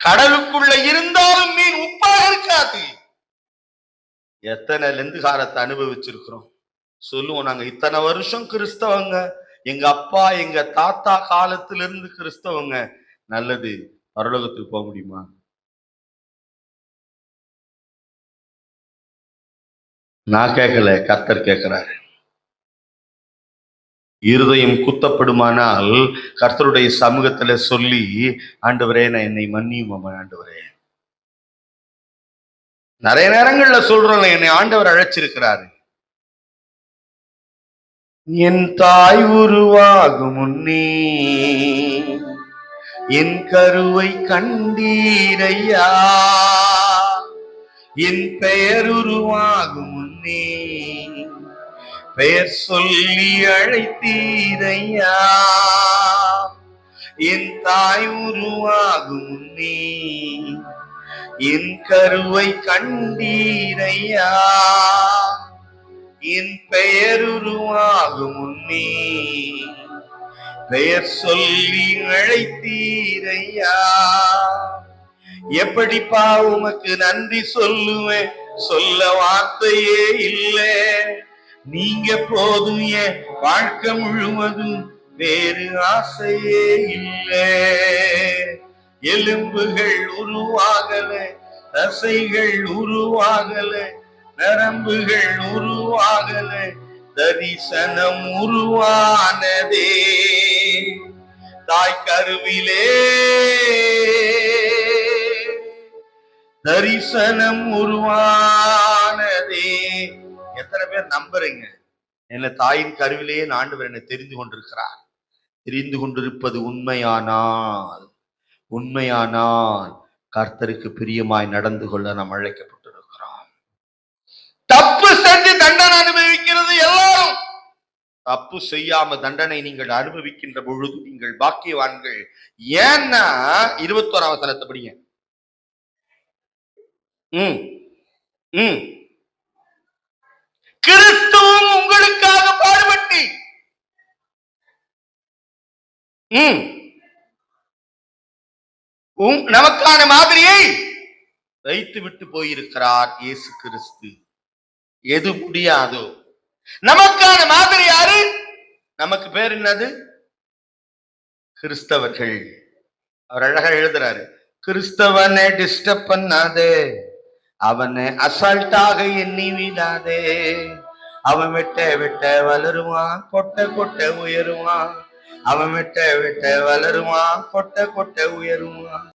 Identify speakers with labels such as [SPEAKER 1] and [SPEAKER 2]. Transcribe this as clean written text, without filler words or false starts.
[SPEAKER 1] கடலுக்குள்ள இருந்தாலும் மீன் உப்பாக இருக்காது. எத்தனை லெந்துகாரத்தை அனுபவிச்சிருக்கிறோம் சொல்லுவோம். நாங்க இத்தனை வருஷம் கிறிஸ்தவங்க, எங்க அப்பா எங்க தாத்தா காலத்துல இருந்து கிறிஸ்தவங்க. நல்லது, பரலோகத்துக்கு போக முடியுமா? நான் கேட்கல, கர்த்தர் கேட்கிறாரு. இருதயம் குத்தப்படுமானால் கர்த்தருடைய சமூகத்துல சொல்லி, ஆண்டவரே நான் என்னை மன்னியும் ஆண்டவரே. நிறைய நேரங்கள்ல சொல்றோம், என்னை ஆண்டவர் அழைச்சிருக்கிறாரு. என் தாய் உருவாகும் முன்னே என் கருவை கண்டீரையா, என் பெயர் உருவாகும் முன்னே பெயர் சொல்லி அழைத்தீரையா, என் தாய் உருவாகும் முன்னே என் கருவை கண்டீரையா, என் பெயர் உருவாகும் முன்னே பெயர் சொல்லி அழைத்தீரையா. எப்படிப்பா உமக்கு நன்றி சொல்லுவேன், சொல்ல வார்த்தையே இல்லை. நீங்க போதும் என் வாழ்க்கை முழுவதும், வேறு ஆசையே இல்லை. எலும்புகள் உருவாகல, தசைகள் உருவாகல, நரம்புகள் உருவாகல, தரிசனம் உருவானதே தாய் கருவிலே, தரிசனம் உருவானதே. எத்தனை பேர் நம்புறீங்க? என்ன தாயின் கருவிலேயே ஆண்டவர் என்னை தெரிந்து கொண்டிருக்கிறார். தெரிந்து கொண்டிருப்பது உண்மையானால் கர்த்தருக்கு பிரியமாய் நடந்து கொள்ள நாம் அழைக்கப்பட்டிருக்கிறோம். தப்பு செஞ்சு தண்டனை அனுபவிக்கிறது எல்லாரும். தப்பு செய்யாம தண்டனை நீங்கள் அனுபவிக்கின்ற பொழுது நீங்கள் பாக்கியவான்கள். ஏன்னா 21ஆம் வசனத்தை படிங்க. கிறிஸ்துவும் உங்களுக்காக பாடுபட்டு நமக்கான மாதிரியை வைத்து விட்டு போயிருக்கிறார் இயேசு கிறிஸ்து. எது முடியாதோ நமக்கான மாதிரி யாரு? நமக்கு பேர் என்னது? கிறிஸ்தவர்கள். அவர் அழகா எழுதுறாரு, கிறிஸ்தவனை டிஸ்டர்ப் பண்ணாதே, அவனை அசால்ட்டாக எண்ணி விடாதே, அவன் வெட்ட வளருவான், கொட்ட உயருவான். அவன் வெட்ட வளருவான், கொட்ட உயருவான்.